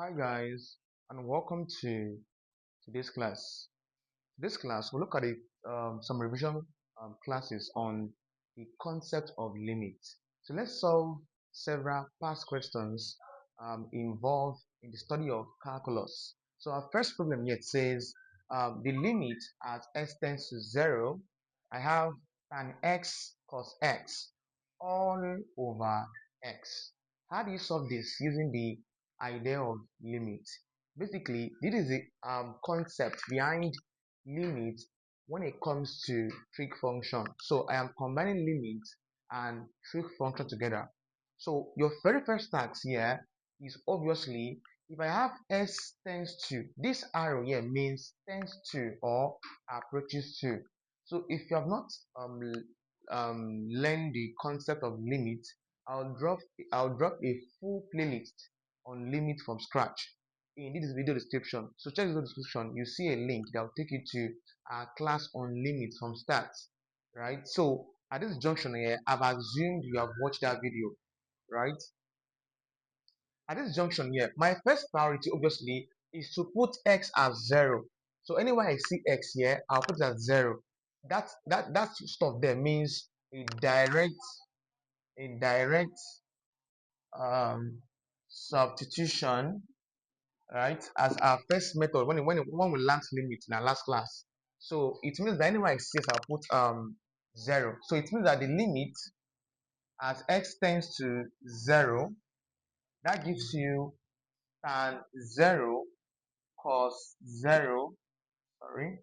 Hi guys, and welcome to today's class. This class we'll look at some revision classes on the concept of limits. So let's solve several past questions involved in the study of calculus. So our first problem here says the limit as x tends to 0, I have tan x cos x all over x. How do you solve this using the idea of limit? Basically, this is the concept behind limit when it comes to trig function. So I am combining limit and trig function together. So your very first task here is obviously if I have s tends to, this arrow here means tends to or approaches to. So if you have not learned the concept of limit, I'll drop a full playlist on limit from scratch in this video description. So check the video description, you see a link that will take you to our class on limits from start. Right? So at this junction here, I've assumed you have watched that video, right? At this junction here, my first priority obviously is to put x as 0. So anywhere I see x here, I'll put it as 0. That stuff there means a direct substitution, right, as our first method when we learned limit in our last class. So it means that anywhere I see x, I'll put 0. So it means that the limit as x tends to 0, that gives you tan 0 cos 0, sorry,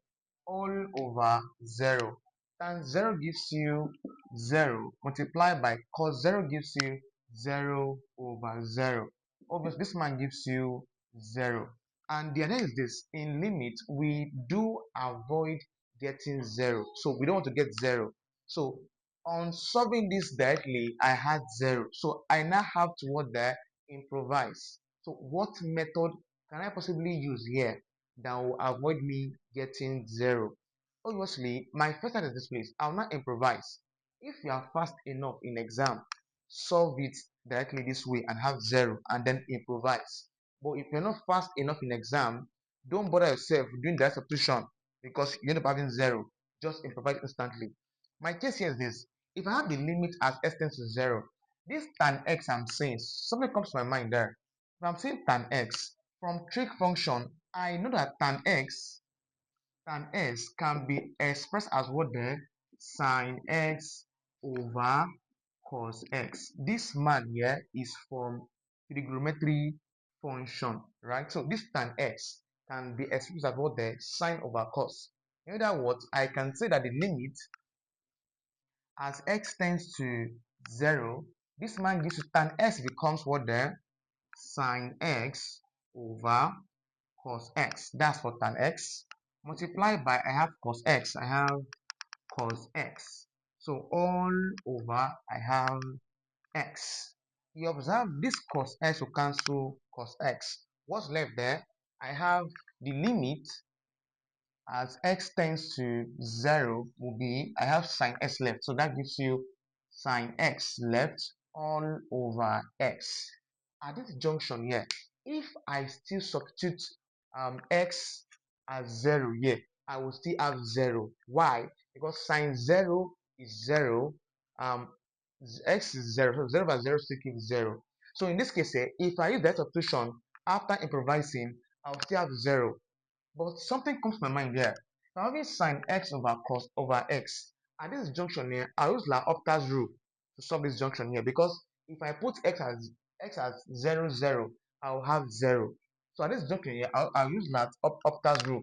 all over 0. Tan 0 gives you 0 multiplied by cos 0 gives you 0 over 0. Obviously, this man gives you 0. And the idea is this: in limit, we do avoid getting 0. So we don't want to get 0. So on solving this directly, I had 0. So I now have to what there improvise. So what method can I possibly use here that will avoid me getting 0? Obviously, my first time is this place. I'll not improvise. If you are fast enough in exam, solve it directly this way and have 0 and then improvise. But if you're not fast enough in exam, don't bother yourself doing direct substitution because you end up having 0. Just improvise instantly. My case here is this: if I have the limit as x tends to 0, this tan x I'm saying, something comes to my mind there. If I'm saying tan x from trig function, I know that tan x can be expressed as what there? Sine x over cos x. This man here is from trigonometry function, right? So this tan x can be expressed as what there? Sine over cos. In other words, I can say that the limit as x tends to 0, this man gives you tan x becomes what there? Sine x over cos x. That's for tan x. Multiplied by, I have cos x. I have cos x. So all over, I have x. You observe this cos x will cancel cos x. What's left there? I have the limit as x tends to 0 will be, I have sine x left. So that gives you sine x left all over x. At this junction here, if I still substitute x as 0 here, I will still have 0. Why? Because sine 0 is 0. X is 0. So 0 by 0 still gives 0. So in this case, if I use that substitution after improvising, I'll still have 0. But something comes to my mind here. If I'm having sine x over cos over x, at this junction here, I'll use L'Hopital's rule to solve this junction here, because if I put x as 0, 0, I'll have 0. So at this junction here, I'll use L'Hopital's rule.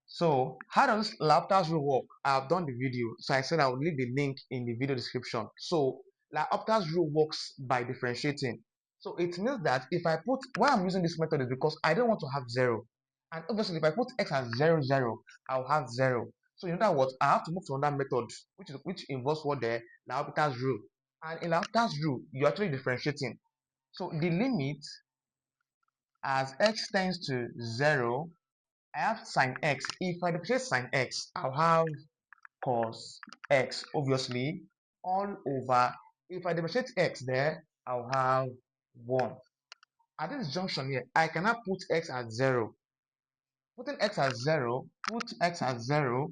So how does L'Hopital's rule work? I've done the video, so I said I will leave the link in the video description. So L'Hopital's rule works by differentiating. So it means that if I put, why I'm using this method is because I don't want to have 0. And obviously if I put x as 0, 0, I'll have 0. So in other words, I have to move to another method, which involves what the L'Hopital's rule. And in L'Hopital's rule, you're actually differentiating. So the limit as x tends to 0, I have sine x. If I differentiate sine x, I'll have cos x, obviously, all over If I demonstrate x there, I'll have 1. At this junction here, I cannot put x at 0. Putting x at 0, put x at 0,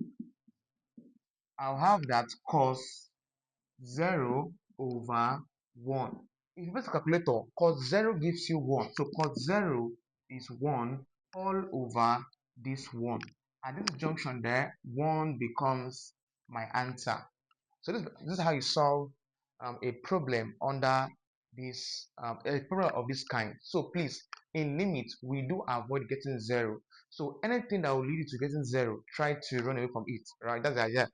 I'll have that cos 0 over 1. If you use a calculator, cos 0 gives you 1. So cos 0 is 1 all over this 1. At this junction there, 1 becomes my answer. So this is how you solve a problem under this a problem of this kind. So please, in limit, we do avoid getting 0. So anything that will lead you to getting 0, try to run away from it. Right? That's the idea.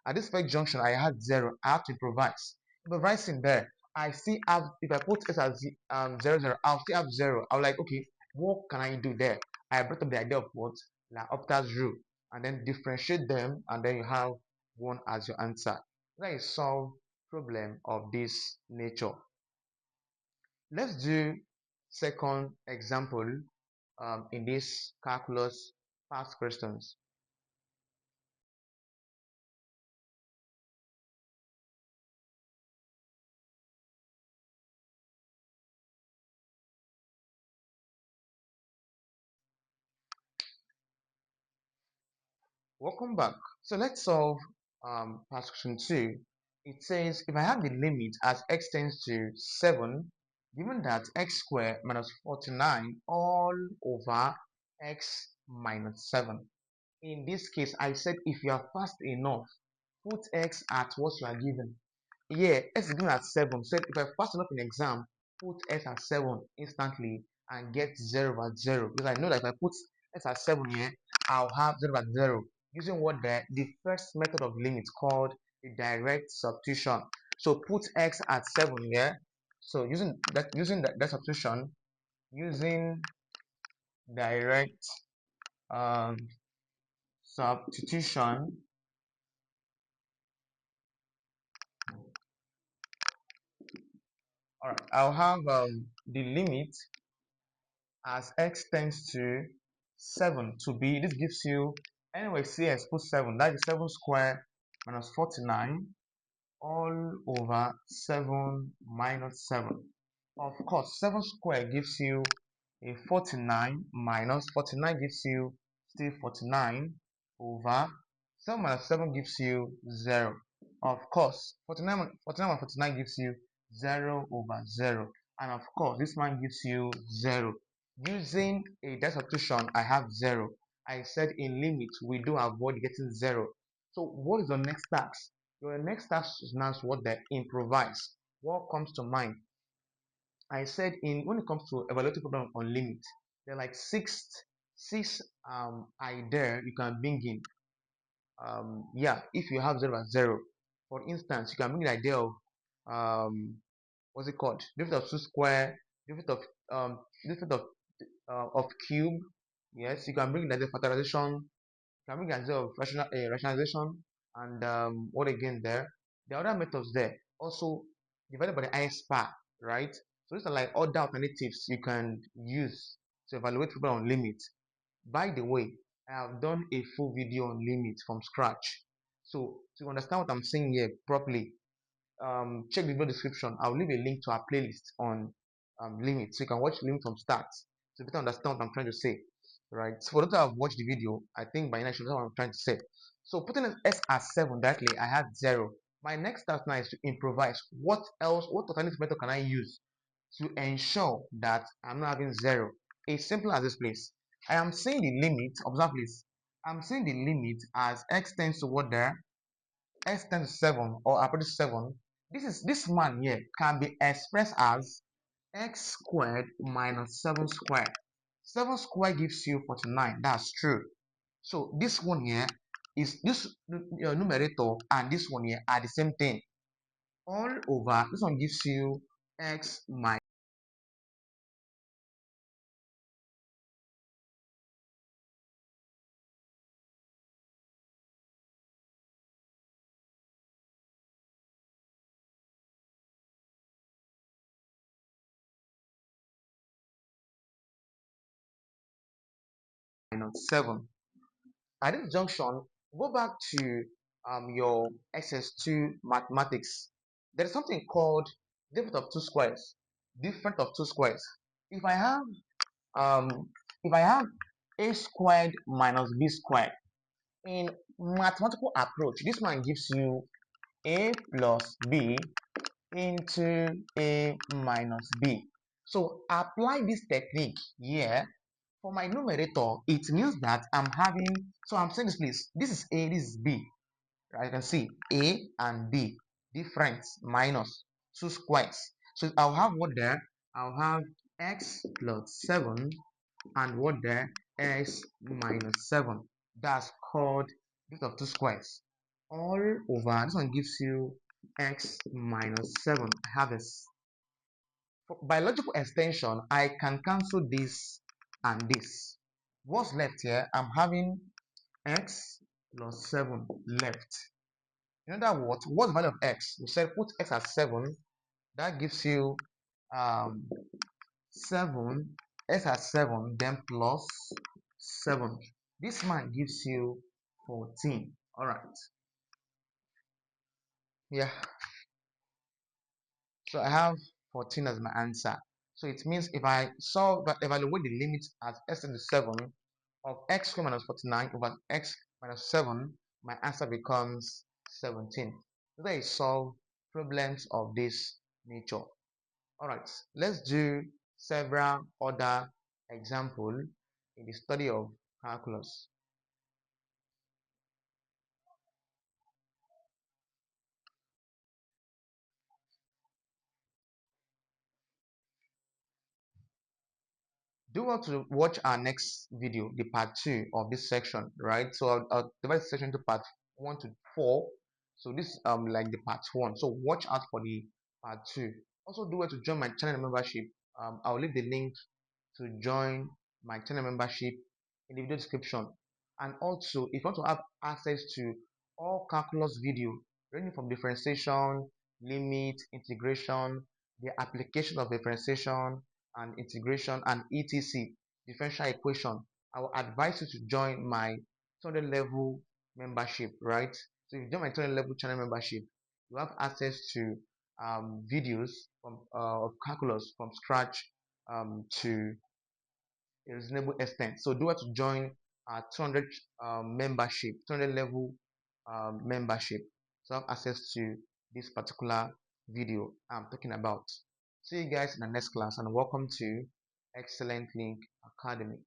At this first junction, I had 0. I have to improvise. Improvising there, I still have, if I put s as 0, 0, I'll still have 0. I'm like, okay, what can I do there? I brought up the idea of what? L'Hopital's rule. And then differentiate them, and then you have 1 as your answer. That is solve problem of this nature. Let's do second example in this calculus past questions. Welcome back. So let's solve past question 2. It says if I have the limit as x tends to 7, given that x squared minus 49 all over x minus 7. In this case, I said if you are fast enough, put x at what you are given. Yeah, x is given at 7. So if I pass enough in exam, put x at 7 instantly and get 0 at 0. Because I know that if I put x at 7 here, I'll have 0 at 0. Using what the first method of limit called the direct substitution. So put x at 7 here. So using that substitution, using direct um, substitution, all right, I'll have the limit as x tends to 7 to be, this gives you, anyway, cs put 7, that is 7 squared minus 49 all over 7 minus 7. Of course, 7 squared gives you a 49 minus 49 gives you still 49 over 7 minus 7 gives you 0. Of course, 49 minus 49 gives you 0 over 0. And of course, this one gives you 0. Using a direct substitution, I have 0. I said in limit, we do avoid getting 0. So what is the next task? Your next task is now what they improvise. What comes to mind? I said in when it comes to evaluating problem on limit, there are like six idea you can bring in. Yeah, if you have 0 at 0, for instance, you can bring the idea of what's it called? Derivative of 2 square, derivative of of cube. Yes, you can bring the idea of factorization, can bring the idea of rationalization, and what again there? The other methods there also divided by the highest power, right? So these are like other alternatives you can use to evaluate problem on limit. By the way, I have done a full video on limit from scratch. So to understand what I'm saying here properly, check the video description. I'll leave a link to our playlist on limit, so you can watch limit from start to better understand what I'm trying to say. Right. So for those who have watched the video, I think by now you should know what I'm trying to say. So putting an s as 7 directly, I had 0. My next task now is to improvise. What else? What alternative method can I use to ensure that I'm not having 0? It's simple as this, place. I am saying the limit. Observe, please. I'm saying the limit as x tends to what there, x tends to 7 or approach 7. This man here can be expressed as x squared minus 7 squared. 7 squared gives you 49. That's true. So this one here is this numerator and this one here are the same thing. All over this one gives you x minus 7. At this junction, go back to your SS2 mathematics. there is something called difference of two squares. Difference of two squares. If I have um if I have a squared minus b squared in mathematical approach, this one gives you a plus b into a minus b. So apply this technique here for my numerator. It means that I'm having, so I'm saying this, please, this is a, this is b, right? You can see a and b difference minus two squares. So I'll have what there? I'll have x plus 7 and what there? X minus 7. That's called root of two squares. All over, this one gives you x minus 7. I have this. For biological extension, I can cancel this and this. What's left here? I'm having x plus 7 left. In other words, what's the value of x? We said put x at 7. That gives you 7, x at 7, then plus 7. This man gives you 14. All right. Yeah. So I have 14 as my answer. So it means if I solve, evaluate the limit as x to the 7 of x squared minus 49 over x minus 7, my answer becomes 17. So that is solve problems of this nature. All right, let's do several other examples in the study of calculus. Do want to watch our next video, the part 2 of this section, right? So I'll divide the section into part 1 to 4. So this like the part 1. So watch out for the part 2. Also do want to join my channel membership. I'll leave the link to join my channel membership in the video description. And also, if you want to have access to all calculus video ranging from differentiation, limit, integration, the application of differentiation and integration, and etc, differential equation, I will advise you to join my 200 level membership, right? So if you join my 200 level channel membership, you have access to videos from of calculus from scratch to a reasonable extent. So do want to join our 200 membership, 200 level membership, so have access to this particular video I'm talking about. See you guys in the next class, and welcome to Excellent Link Academy.